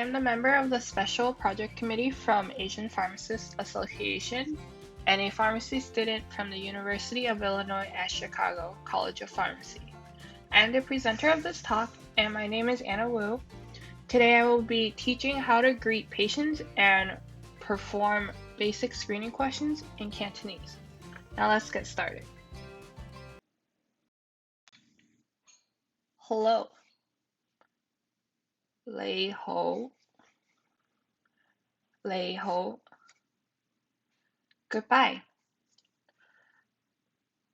am the member of the Special Project Committee from Asian Pharmacists Association and a pharmacy student from the University of Illinois at Chicago College of Pharmacy. I am the presenter of this talk, and my name is Anna Wu. Today I will be teaching how to greet patients and perform basic screening questions in Cantonese. Now let's get started. Hello. 你好. 你好. Goodbye.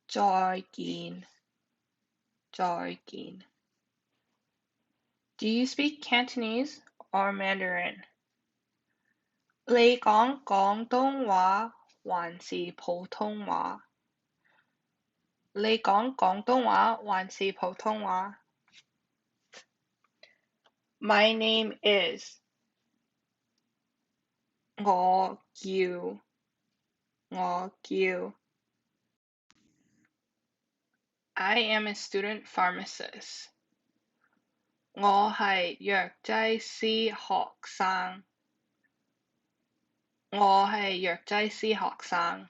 再見. 再見. Do you speak Cantonese or Mandarin? 你講廣東話還是普通話? 你講廣東話還是普通話? My name is 我叫 I am a student pharmacist. 我係藥劑師學生. 我係藥劑師學生.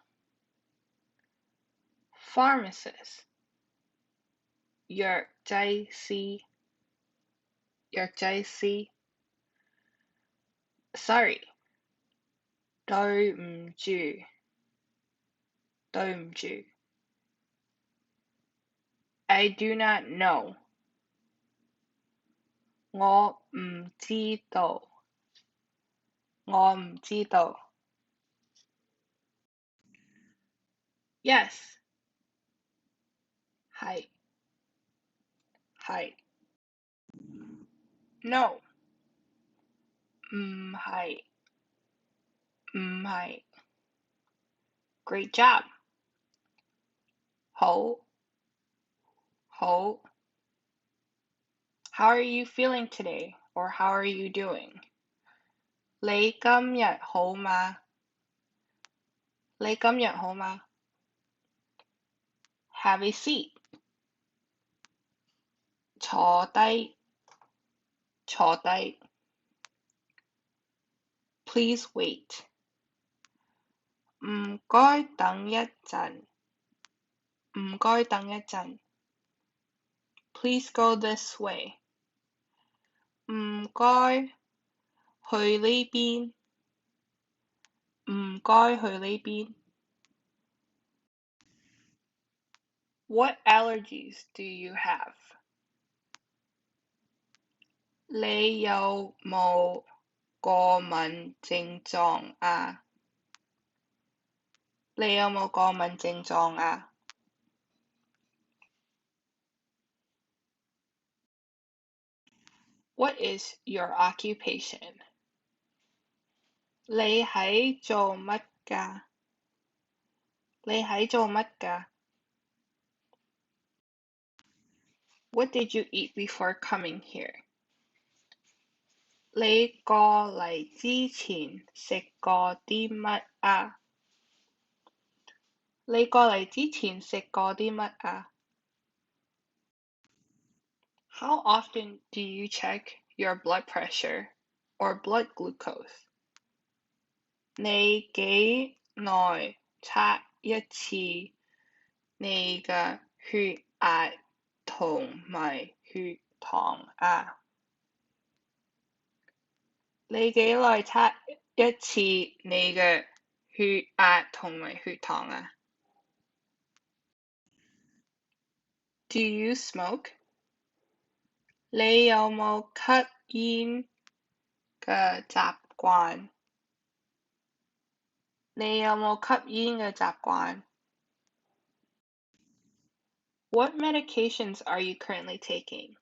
Pharmacist 藥劑師 Sorry 對唔住 I do not know 我唔知道 Yes 係 No 唔係 Great job 好 How are you feeling today? Or how are you doing? 你今日好嗎? Have a seat 坐低 Please wait 唔該等一陣 Please go this way 唔該去呢邊 What allergies do you have? 你有冇過敏症狀啊? What is your occupation? 你喺做乜㗎? What did you eat before coming here? 你過嚟之前食過啲乜啊? How often do you check your blood pressure or blood glucose? 你幾耐測一次你嘅血壓同埋血糖啊? 你幾耐測一次你嘅血壓同埋血糖啊? Do you smoke? 你有冇吸煙嘅習慣? What medications are you currently taking?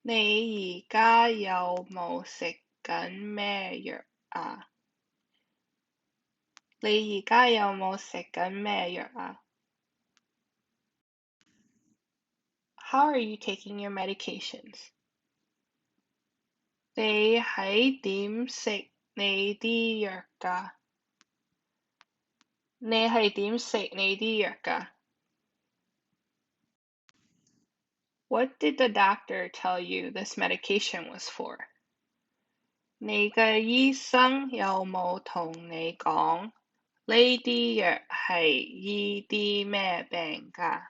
你而家有冇食緊咩藥啊? How are you taking your medications? 你係點食你啲藥㗎? What did the doctor tell you this medication was for? 你嘅醫生有冇同你講呢啲藥係醫啲咩病㗎？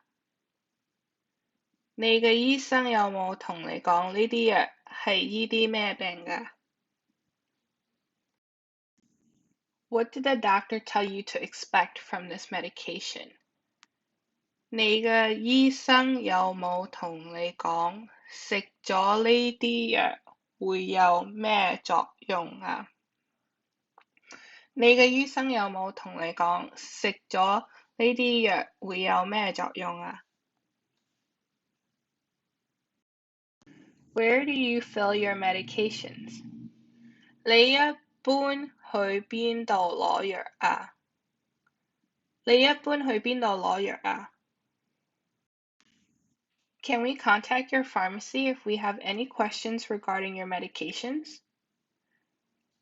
你嘅醫生有冇同你講呢啲藥係醫啲咩病㗎？What did the doctor tell you to expect from this medication? 你嘅醫生有冇同你講食咗呢啲藥會有咩作用啊？你嘅醫生有冇同你講食咗呢啲藥會有咩作用啊？Where do you fill your medications? 你一般去邊度攞藥啊？你一般去邊度攞藥啊？Can we contact your pharmacy if we have any questions regarding your medications?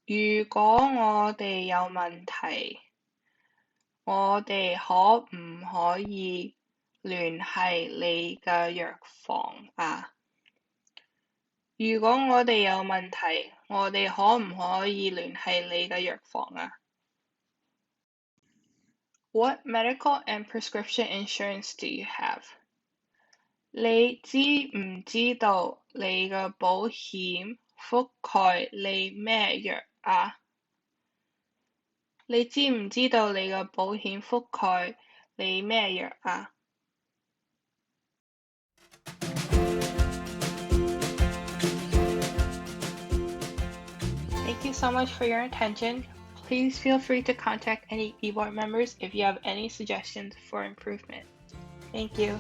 如果我哋有問題，我哋可唔可以聯繫你嘅藥房啊？如果我哋有問題，我哋可唔可以聯繫你嘅藥房啊？What medical and prescription insurance do you have? 你知唔知道你嘅保險覆蓋你咩藥啊？你知唔知道你嘅保險覆蓋你咩藥啊？Thank you so much for your attention. Please feel free to contact any eBoard members if you have any suggestions for improvement. Thank you.